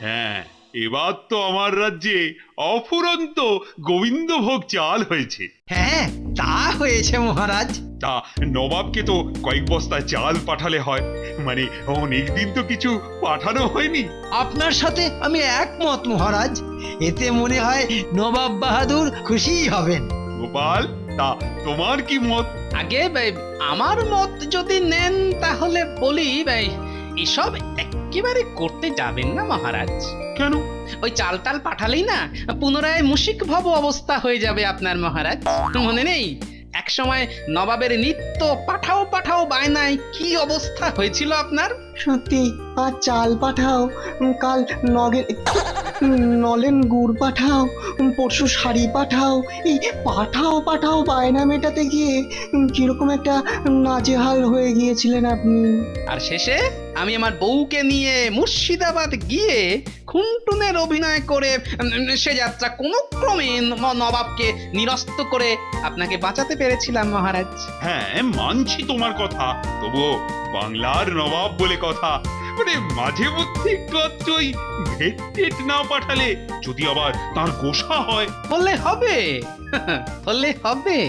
হ্যাঁ, এবার তো আমার রাজ্যে অফুরন্ত গোবিন্দভোগ চাল হয়েছে। হ্যাঁ, তা হয়েছে মহারাজ। তা নবাবকে তো কয়েক বস্তা চাল পাঠালে হয়, মানে অনেকদিন তো কিছু পাঠানো হয়নি। আপনার সাথে আমি একমত মহারাজ। এতে মনে হয় নবাব বাহাদুর খুশিই হবেন। গোপাল, তা তোমার কি মত? আগে আমার মত যদি নেন তাহলে বলি এসব একেবারে করতে যাবেন না মহারাজ। কেন? ওই চাল টাল পাঠালেই না পুনরায় মুশিক ভব অবস্থা হয়ে যাবে আপনার মহারাজ। মনে নেই এক সময় নবাবের নিত্য পাঠাও পাঠাও বায়নায় কি অবস্থা হয়েছিল আপনার? সত্যি, আর চাল পাঠাও, কাল নলেন গুড় পাঠাও, পরশু শাড়ি পাঠাও, এই পাঠাও পাঠাও বায়না মেটাতে গিয়ে কিরকম একটা নাজেহাল হয়ে গিয়েছিলেন আপনি। আর শেষে আমি আমার বউকে নিয়ে মুর্শিদাবাদ গিয়ে খুনটুনের অভিনয় করে সে যাত্রা কোনো ক্রমে নবাবকে নিরস্ত করে আপনাকে বাঁচাতে পেরেছিলাম মহারাজ। হ্যাঁ, মানছি তোমার কথা, তবুও বাংলার নবাব বলে কথা, মানে মাঝে মধ্যে কতই ভেট টেট না পাঠালে যদি আবার তার গোসা হয়। হলে হবে হলে হবে,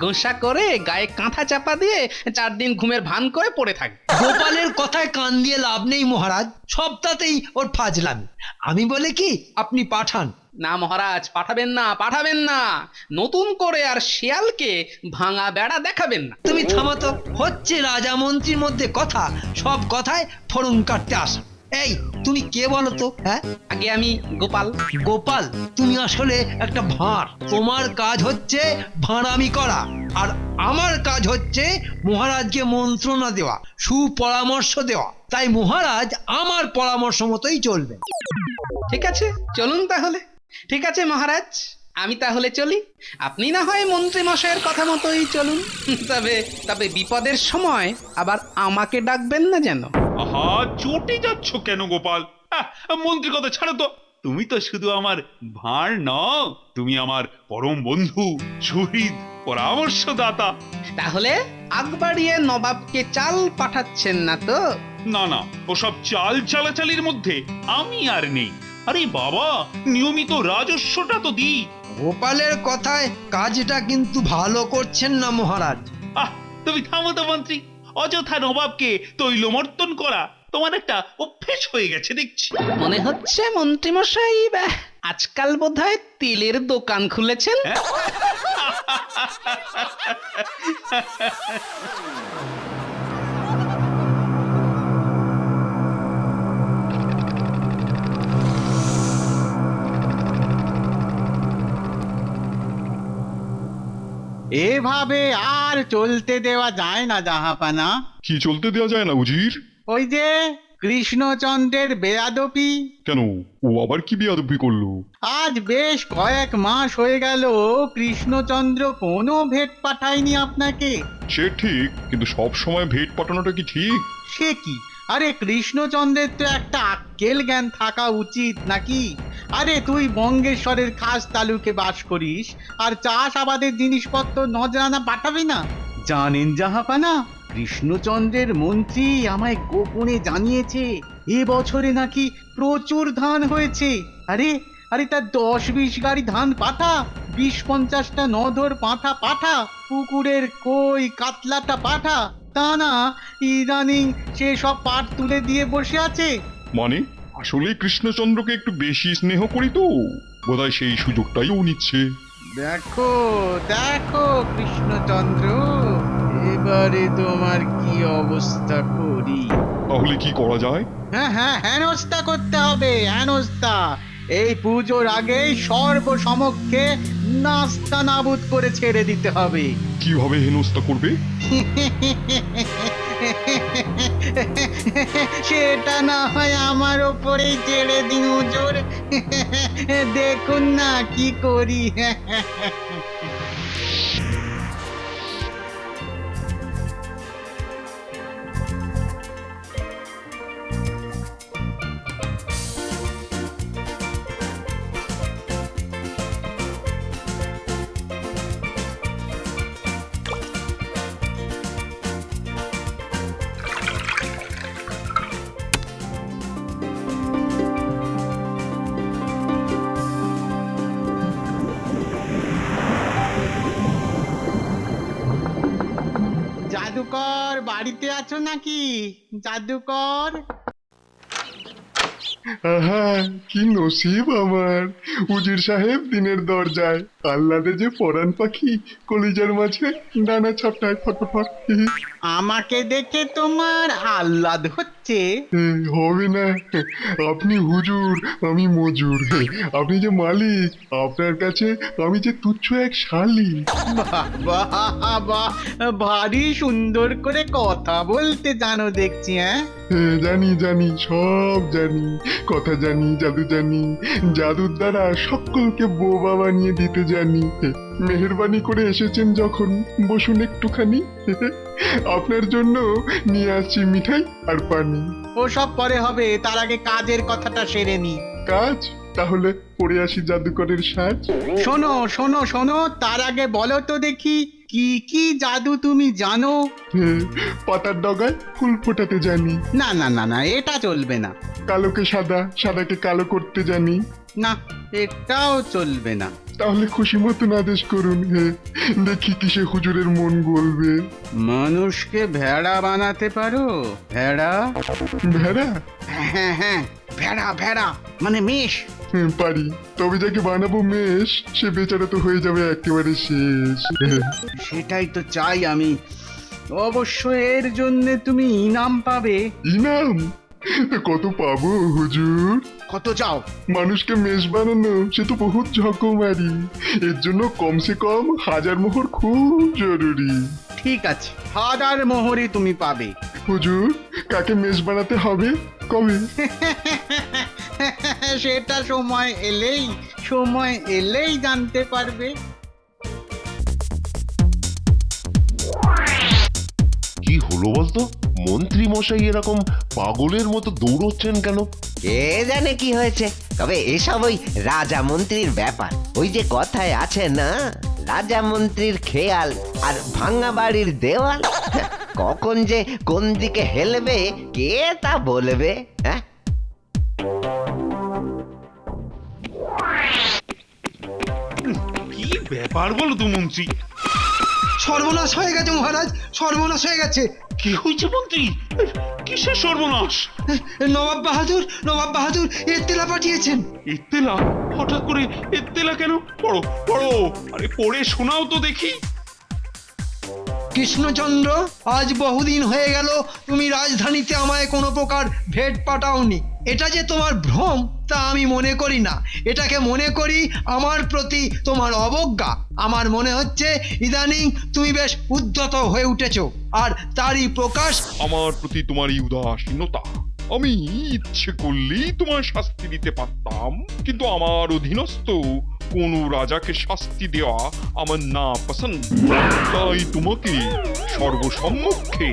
গোসা করে গায়ে কাঁথা চাপা দিয়ে 4 দিন ঘুমের ভান করে পড়ে থাকবে। গোপালের কথায় কান দিয়ে লাভ নেই মহারাজ, সবটাতেই ওর ফাজলামি। আমি বলে কি আপনি পাঠান। না মহারাজ, পাঠাবেন না, পাঠাবেন না। নতুন করে আর শিয়ালকে ভাঙা বেড়া দেখাবেন না। তুমি থামাতো, হচ্ছে রাজা মন্ত্রীর মধ্যে কথা, সব কথায় ফড়ং কাটতে আসা। এই তুমি কে বলো তো? হ্যাঁ, আগে আমি গোপাল। গোপাল, তুমি আসলে একটা ভাঁড়। তোমার কাজ হচ্ছে ভাঁড়ামি করা, আর আমার কাজ হচ্ছে মহারাজকে মন্ত্রণা দেওয়া, সুপরামর্শ দেওয়া। তাই মহারাজ আমার পরামর্শ মতোই চলবে। ঠিক আছে, চলুন তাহলে। ঠিক আছে মহারাজ, আমি তাহলে চলি। আপনি না হয় মন্ত্রী মশাইয়ের কথা মতোই চলুন। তবে তবে বিপদের সময় আবার আমাকে ডাকবেন না যেন। আহা, চটে যাচ্ছ কেন গোপাল? মন্ত্রী কথা ছাড়ো তো। তুমি তো শুধু আমার ভাঁড় নও, তুমি আমার পরম বন্ধু, শহীদ পরামর্শদাতা। তাহলে আগ বাড়িয়ে নবাবকে চাল পাঠাচ্ছেন না তো? না না, ওসব চাল চালাচালির মধ্যে আমি আর নেই। আরে বাবা, নিয়মিত রাজস্বটা তো দিই। গোপালের কথায় কাজটা কিন্তু ভালো করছেন না মহারাজ। তুমি থামো তো মন্ত্রী, অযথা নবাবকে তৈলমর্তন করা তোমার একটা অভ্যেস হয়ে গেছে দেখছি। মনে হচ্ছে মন্ত্রী মশাই আজকাল বোধহয় তেলের দোকান খুলেছেন। এভাবে আর চলতে দেওয়া যায় না জাহাপানা। কি চলতে দেওয়া যায় না উজির? ওই যে কৃষ্ণচন্দ্রের বেয়াদপি। কেন, ও আবার কি বেয়াদবি করলো? আজ বেশ কয়েক মাস হয়ে গেল কৃষ্ণচন্দ্র কোনো ভেট পাঠায়নি আপনাকে। সে ঠিক, কিন্তু সব সময় ভেট পাঠানোটা কি ঠিক? সে কি, আরে কৃষ্ণচন্দ্রের তো একটা আক্কেল জ্ঞান থাকা উচিত নাকি? আরে তুই বঙ্গেশ্বরের খাস তালুকে বাস করিস, আর চাষ আবাদের জিনিসপত্র নজরানা পাঠাবি না? জানেন জাহাপানা, কৃষ্ণচন্দ্রের মন্ত্রী আমায় গোপনে জানিয়েছে এ বছরে নাকি প্রচুর ধান হয়েছে। আরে আরে তার 10-20 গাড়ি ধান পাঠা, 20-50টা নধর পাঠা পাঠা, পুকুরের কই কাতলাটা পাঠা। তা না, ইদানিং সে সব পাট তুলে দিয়ে বসে আছে। মানে আসলে কৃষ্ণচন্দ্রকে একটু বেশি স্নেহ করি তো, বোধহয় সেই সুযোগটাই ও নিচ্ছে। দেখো দেখো কৃষ্ণচন্দ্র, এবারে তোমার কি অবস্থা করি। তাহলে কি করা যায়? হ্যাঁ হ্যাঁ, হেনস্থা করতে হবে, হেনস্থা। এই পুজোর আগেই সর্বসমক্ষে নাস্তা নাবুদ করে ছেড়ে দিতে হবে। কিভাবে হেনস্থা করবে? সেটা না হয় আমার ওপরেই ছেড়ে দিন হুজুর। দেখুন না কি করি। জাদুকর বাড়িতে আছো নাকি? জাদুকর? আহা, কি নসিব আমার! উজির সাহেব দিনের দরজায়, আহ্লাদে যে পরাণ পাখি কলিজার মাঝে ডানা ছাপটায় ফটফট। আমাকে দেখে তোমার আহ্লাদ হচ্ছে? হবে না, আপনি হুজুর, আমি মজুর। আপনি যে মালিক, আপনার কাছে আমি যে তুচ্ছ এক শালি। বাহ বাহ বাহ, ভারী সুন্দর করে কথা বলতে জানো দেখছি। হ্যাঁ, জানি জানি, সব জানি, কথা জানি, জাদু জানি, জাদুর দ্বারা সকলকে বোবা বানিয়ে দিতে জানি। মেহেরবানি করে এসেছেন যখন, বসুন একটুখানি। আপনার জন্য নিয়ে আসছি মিঠাই আর পানি। ওসব পরে হবে, তার আগে কাজের কথাটা সেরে নি। কাজ? তাহলে পরে আসি জাদুকরের সাজ। শোনো শোনো শোনো, তার আগে বলো তো দেখি কি কি জাদু তুমি জানো? পাতার ডগায় ফুল ফোটাতে জানি, না না না না, এটা চলবে না। কালোকে সাদা, সাদাকে কালো করতে জানি। না, এটাও চলবে না। তাহলে খুশি মতন আদেশ করুন, দেখি কিসে হুজুরের মন গলবে। মানুষকে ভেড়া বানাতে পারো? ভেড়া? ভেড়া? হ্যাঁ হ্যাঁ, ভেড়া ভেড়া মানে মেষ। পারি, তবে যাকে বানাবো মেষ, সে বেচারা তো হয়ে যাবে একেবারে শেষ। সেটাই তো চাই আমি। অবশ্য এর জন্য তুমি ইনাম পাবে। ইনাম? কত পাবো হুজুর? কত চাও? মানুষকে মেষ বানানো সে তো বহুত ঝকমারি, এর জন্য কমসে কম 1000 মোহর খুব জরুরি। ঠিক আছে, 1000 মোহরই তুমি পাবে। হুজুর, কাকে মেষ বানাতে হবে, কবে? সেটা সময় এলেই জানতে পারবে। কি হলো বলতো? মন্ত্রী মশাই এরকম পাগলের মতো দৌড়চ্ছেন কেন? কে জানে কি হয়েছে, তবে এসব ওই রাজা মন্ত্রীর ব্যাপার। ওই যে কথায় আছে না, রাজা মন্ত্রীর খেয়াল আর ভাঙা বাড়ির দেওয়াল। কখন যে কোন দিকে হেলবে কে তা বলবে? হ্যাঁ, কি ব্যাপার বলো তো মন্ত্রী? সর্বনাশ হয়ে গেছে মহারাজ, সর্বনাশ হয়ে গেছে। কি হয়েছে মন্ত্রী? কিসের সর্বনাশ? নবাব বাহাদুর এত্তেলা পাঠিয়েছেন। এত্তেলা? হঠাৎ করে এত্তেলা কেন? পড়ো পড়ো, আরে পড়ে শোনাও তো দেখি। কৃষ্ণচন্দ্র, আজ বহুদিন হয়ে গেল তুমি রাজধানীতে আমায় কোনো প্রকার ভেট পাঠাওনি। এটা যে তোমার ভ্রম তা আমি মনে করি না, এটাকে মনে করি আমার প্রতি তোমার অবজ্ঞা। আমার মনে হচ্ছে ইদানিং তুমি বেশ উদ্ধত হয়ে উঠেছো, আর তারই প্রকাশ আমার প্রতি তোমার এই উদাসীনতা। আমি ইচ্ছে করলেই তোমার শাস্তি দিতে পারতাম, কিন্তু আমার অধীনস্থ কোন রাজাকে শাস্তি দেওয়া আমার না পছন্দ। তাই তোমাকে সর্বসম্মুখে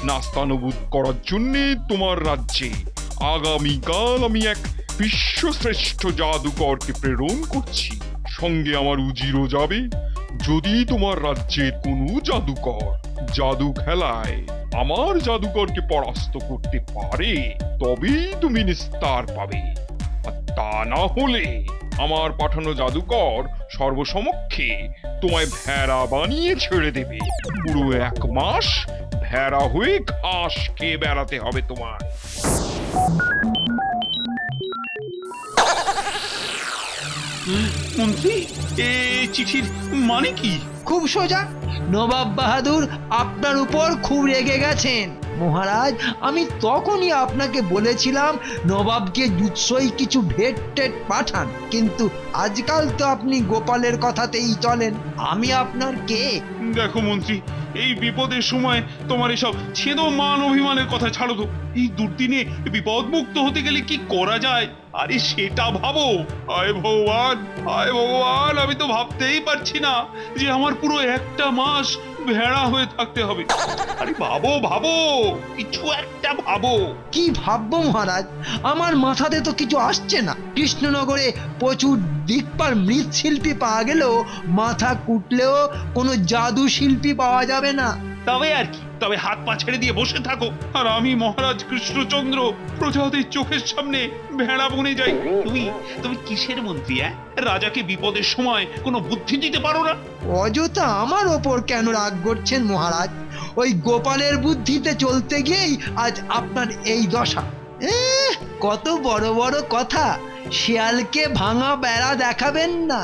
নাস্তানুবুদ করার জন্য তোমার রাজ্যে আগামীকাল আমি এক বিশ্বশ্রেষ্ঠ জাদুকরকে প্রেরণ করছি। সঙ্গে আমার উজিরও যাবে। যদি তোমার রাজ্যের কোনো জাদুকর জাদু খেলায় আমার জাদুকরকে পরাস্ত করতে পারে, তবেই তুমি নিস্তার পাবে। আর তা না হলে আমার পাঠানো জাদুকর সর্বসমক্ষে তোমায় ভেড়া বানিয়ে ছেড়ে দেবে। পুরো 1 মাস ভেড়া হয়ে ঘাস খেয়ে বেড়াতে হবে তোমার। মন্ত্রী, এই চিঠির মানে কি? খুব সোজা, নবাব বাহাদুর আপনার উপর খুব রেগে গেছেন। মহারাজ, আমি তখনই আপনাকে বলেছিলাম নবাবকে জুৎসই কিছু ভেট টেট পাঠান, কিন্তু আজকাল তো আপনি গোপালের কথাতেই চলেন। আমি আপনার কে? দেখো মন্ত্রী, এই বিপদের সময় তোমার এসব ছেদো মান অভিমানের কথা ছাড়ো তো। এই দুর্দিনে বিপদ মুক্ত হতে গেলে কি করা যায়, আরে সেটা ভাবো। হায় ভগবান, হায় ভগবান, আমি তো ভাবতেই পারছি না যে আমার পুরো 1টা মাস ভেড়া হয়ে থাকতে হবে। আরে ভাবো ভাবো, কিছু একটা ভাবো। কি ভাববো মহারাজ, আমার মাথাতে তো কিছু আসছে না। কৃষ্ণনগরে প্রচুর দিকপাল মৃৎশিল্পী পাওয়া গেলেও মাথা কুটলেও কোনো জাদু শিল্পী পাওয়া যাবে না। তবে আর কি, তবে হাত পা ছেড়ে দিয়ে বসে থাকো, আর আমি মহারাজ কৃষ্ণচন্দ্র প্রজাদের চোখের সামনে ভেড়া বনে যাই। তুমি তুমি কিসের মন্ত্রী? রাজাকে বিপদের সময় কোনো বুদ্ধি দিতে পারো না? অযথা আমার ওপর কেন রাগ করছেন মহারাজ? ওই গোপালের বুদ্ধিতে চলতে গিয়েই আজ আপনার এই দশা। কত বড় বড় কথা, শিয়ালকে ভাঙা বেড়া দেখাবেন না।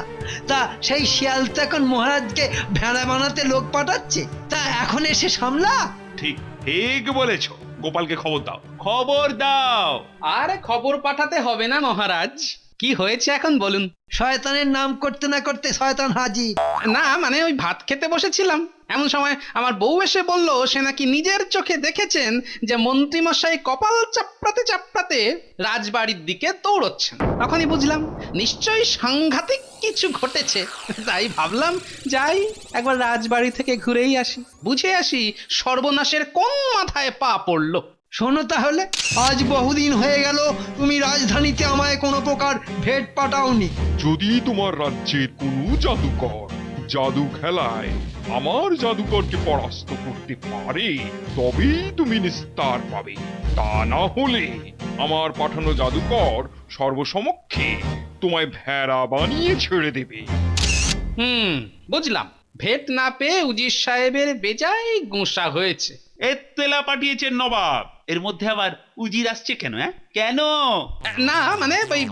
তা সেই শিয়াল তো এখন মহারাজকে ভেড়া বানাতে লোক পাঠাচ্ছে, তা এখন এসে সামলা। ঠিক ঠিক বলেছ, গোপালকে খবর দাও, খবর দাও। আরে খবর পাঠাতে হবে না মহারাজ। কি হয়েছে এখন বলুন। শয়তানের নাম করতে না করতে শয়তান হাজির। না মানে ওই ভাত খেতে বসেছিলাম, এমন সময় আমার বউ এসে বলল সে নাকি নিজের চোখে দেখেছেন যে মন্ত্রীমশাই কপাল চাপড়াতে চাপড়াতে রাজবাড়ির দিকে দৌড়চ্ছেন। তখনই বুঝলাম নিশ্চয়ই সাংঘাতিক কিছু ঘটেছে। তাই ভাবলাম যাই একবার রাজবাড়ি থেকে ঘুরেই আসি, বুঝে আসি সর্বনাশের কোন মাথায় পা পড়লো। শোনো তাহলে, আজ বহুদিন হয়ে গেল তুমি রাজধানীতে আমায় কোনো প্রকার ভেট পাঠাওনি। যদি তোমার রাজ্যের কোনো জাদুকর জাদু খেলায় আমার জাদুকরকে পরাস্ত করতে পারে তবেই তুমি নিস্তার পাবে, তা না হলে আমার পাঠানো জাদুকর সর্বসমক্ষে তোমায় ভেড়া বানিয়ে ছেড়ে দেবে। বুঝলাম। ভেট না পেয়ে উজির সাহেবের বেজায় গোঁসা হয়েছে। এত্তেলা পাঠিয়েছেন নবাব, এর মধ্যে আবার উজির আসছে কেন? কেন? না মানে ওই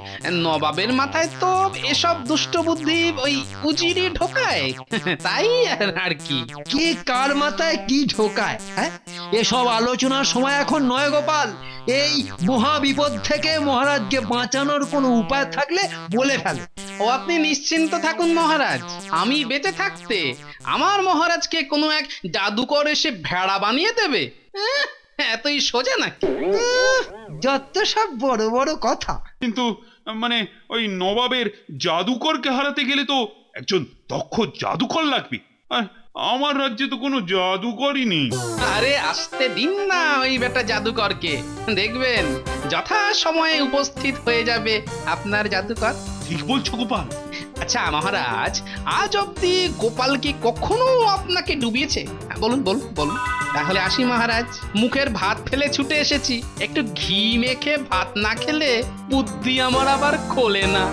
নবাবের মাথায় তো এসব দুষ্ট বুদ্ধি ওই উজিরই ঢোকায়, তাই আর কি। কে কার মাথায় কি ঢোকায়? হ্যাঁ, এসব আলোচনার সময় এখন নয় গোপাল। এই মহা বিপদ থেকে মহারাজকে বাঁচানোর কোনো উপায় থাকলে বলে ফেলে। ও আপনি নিশ্চিন্ত থাকুন মহারাজ, আমি বেঁচে থাকতে আমার মহারাজকে কোনো এক জাদুকর এসে ভেড়া বানিয়ে দেবে? এতই সোজা নাকি? যত সব বড় বড় কথা। কিন্তু মানে ওই নবাবের জাদুকরকে হারাতে গেলে তো একজন দক্ষ জাদুকর লাগবে, আর আমার রাজ্যে তো কোনো জাদুকরই নেই। আরে আসতে দিন না ওই বেটা জাদুকরকে, দেখবেন যথা সময়ে উপস্থিত হয়ে যাবে আপনার জাদুকর। ঠিক বলছো গোপাল। আচ্ছা মহারাজ, আজ অব্দি গোপাল কি কখনো আপনাকে ডুবিয়েছে? বলুন বলুন বলুন। তাহলে আসি মহারাজ, মুখের ভাত ফেলে ছুটে এসেছি। একটু ঘি মেখে ভাত না খেলে বুদ্ধি আমার আবার খোলে না।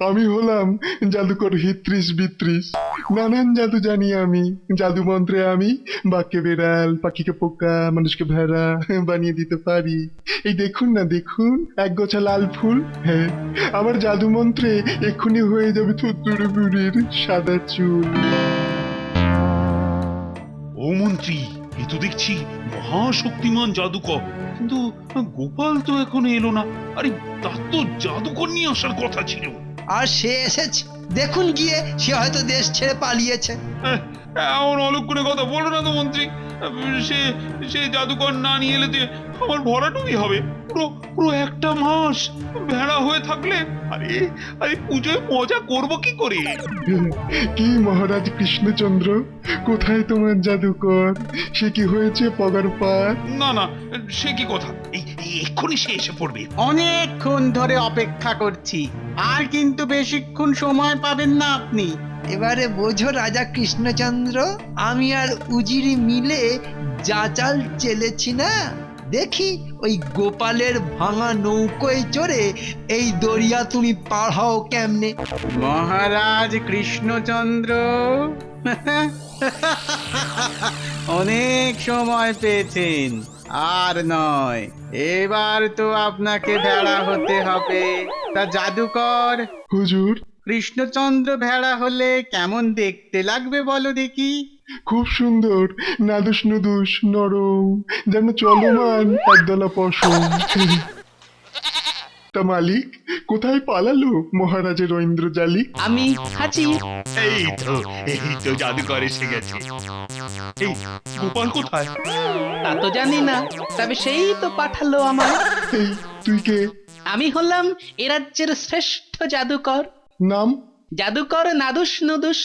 আমি হলাম জাদুকর হিত্রিশ বিত্রিশ, নানান জাদু জানি আমি। জাদু মন্ত্রে আমি বাক্যে বেড়াল, পাখিকে পোকা, মানুষকে ভেড়া বানিয়ে দিতে পারি। এই দেখুন না, দেখুন এক গোছা লাল ফুল। হ্যাঁ, আমার জাদু মন্ত্রে এক্ষুনি হয়ে যাবে থুতুর বুড়ির সাদা চুল। ও মন্ত্রী, এ তো দেখছি মহাশক্তিমান জাদুকর, কিন্তু গোপাল তো এখনো এলো না। আরে তার তো জাদুকর নিয়ে আসার কথা ছিল। আর সে এসেছে, দেখুন গিয়ে, সে হয়তো দেশ ছেড়ে পালিয়েছে। এমন অলক্ষণে কথা বলো না তো মন্ত্রী। সে সে জাদুকর না নিয়ে এলে যে আমার ভরাটুমি হবে। পুরো পুরো একটা মাস ভেড়া হয়ে থাকলে আরে আরে পুজোয় মজা করব কি করে? কি মহারাজ কৃষ্ণচন্দ্র, কোথায় তোমার জাদুকর? সে কি হয়েছে পগার পার? না না, সে কি কথা, এক্ষুনি সে এসে পড়বে। অনেকক্ষণ ধরে অপেক্ষা করছি, আর কিন্তু বেশিক্ষণ সময় পাবেন না আপনি। এবারে বোঝো রাজা কৃষ্ণচন্দ্র, আমি আর উজিরি মিলে যা চাল চেলেছি না, দেখি ওই গোপালের ভাঙা নৌকোয় চড়ে এই দরিয়া তুমি পার হও কেমনে। মহারাজ কৃষ্ণচন্দ্র অনেক সময় পেয়েছেন, আর নয়, এবার তো আপনাকে ভেড়া হতে হবে। তা জাদুকর হুজুর, কৃষ্ণচন্দ্র ভেড়া হলে কেমন দেখতে লাগবে বলো দেখি? খুব সুন্দর, নাদুস নুদুস নরম, যেন চলমান একদলা পশম। তা মালিক, কোথায় পালালো মহারাজের ঐন্দ্রজালিক? আমি হাজির। এই তো জাদুকর এসে গেছে। এই গোপাল কোথায়? তা তো জানি না, তবে সেই তো পাঠালো আমায়। এই তুই কে? আমি হলাম এ রাজ্যের শ্রেষ্ঠ জাদুকর, নাম? জাদুকর নাদুস নুদুস।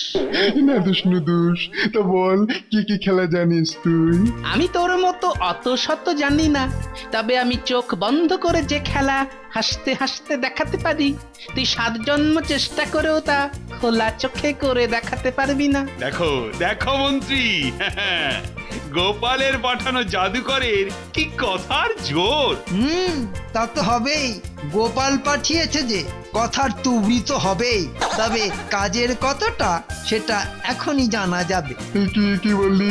নাদুস নুদুস, তা বল কি কি খেলা জানিস তুই? আমি তোর মতো অত শত জানি না, তবে আমি চোখ বন্ধ করে যে খেলা হাসতে হাসতে দেখাতে পারি, তুই 7 জন্ম চেষ্টা করেও তা খোলা চোখে করে দেখাতে পারবি না। দেখো দেখো মন্ত্রী, গোপালের পাঠানো জাদুকরের কি কথার জোর। তা তো হবেই, গোপাল পাঠিয়েছে যে। কথার তুবড়ি তো হবেই, তবে কাজের কতটা সেটা এখনই জানা যাবে। কি বললি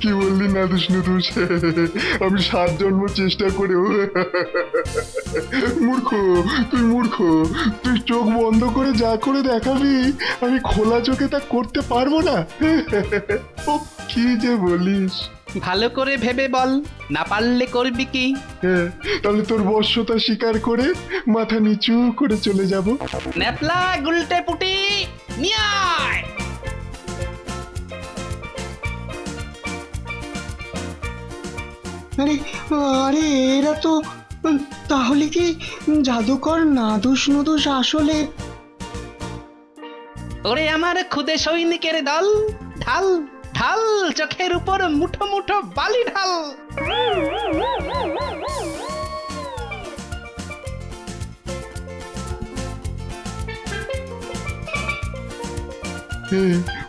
কি বললি নাদুস নুদুস? আমি 7 জন্ম চেষ্টা করেও মূর্খ, তুই মূর্খ। তুই চোখ বন্ধ করে যা করে দেখাবি আমি খোলা চোখে তা করতে পারবো না? ও কি যে বলিস! ভালো করে ভেবে বল, না পারলে করবি কি? তাহলে তোর বশ্যতা স্বীকার করে মাথা নিচু করে চলে যাব। ন্যাপলা গুলটে পুটি নিয়ে আয়। আরে আরে এরা তো তাহলে কি জাদুকর নাদুস নুদুস আসলে? ওরে আমার খুদে সৈনিকের দল, ঢাল ঢাল চোখের উপর মুঠো মুঠো বালি ঢাল।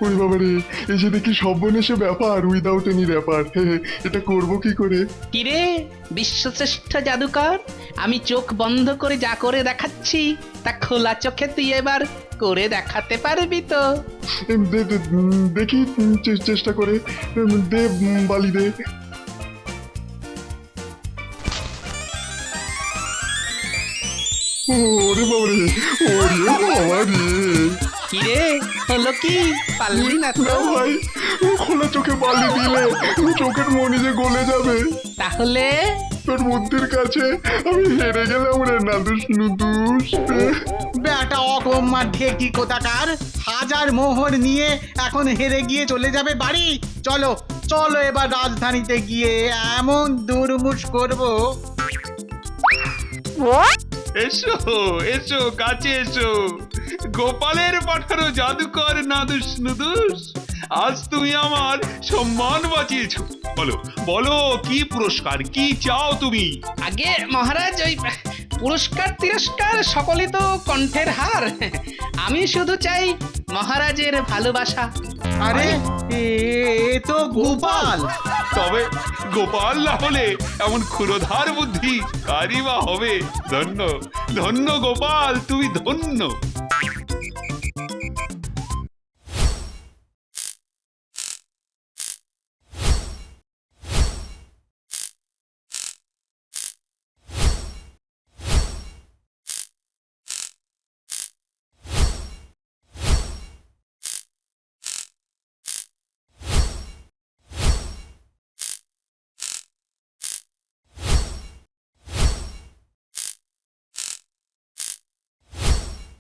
ওরে বাবা রে, এসে দেখি সর্বনেশে ব্যাপার, উইদাউট এনি ব্যাপার। এটা করব কি করে? কিরে বিশ্বশ্রেষ্ঠ জাদুকর, আমি চোখ বন্ধ করে যা করে দেখাচ্ছি তা খোলা চোখে তুই এবার করে দেখাতে পারবি তো? দেখি চেষ্টা করে। দে বালি দে। ওরে বাবা রে, ওরে বাবা রে! কিরে হলো কি, পারলি না তো? না ভাই, খোলা চোখে বালি দিলে চোখের মনি যে গলে যাবে। তাহলে তোর বুদ্ধির কাছে আমি হেরে গেলাম রে নাদুস নুদুস। বেটা অকম্মা ঢেকি কোথাকার, 1000 মোহর নিয়ে এখন হেরে গিয়ে চলে যাবে বাড়ি? চলো চলো এবার রাজধানীতে গিয়ে এমন দুর্মুষ করবো। এসো এসো, কাছে এসো। গোপালের পাঠানো জাদুকর নাদুস নুদুস, আজ তুমি আমার সম্মান বাঁচিয়েছো। বলো বলো, কি পুরস্কার, কি চাও তুমি? আগে মহারাজ, ওই পুরস্কার তিরস্কার সকলে তো কণ্ঠের হার। আমি শুধু চাই মহারাজের ভালোবাসা। আরে এ তো গোপাল। তবে গোপাল না হলে এমন ক্ষুরধার বুদ্ধি কারই বা হবে? ধন্য ধন্য গোপাল, তুমি ধন্য।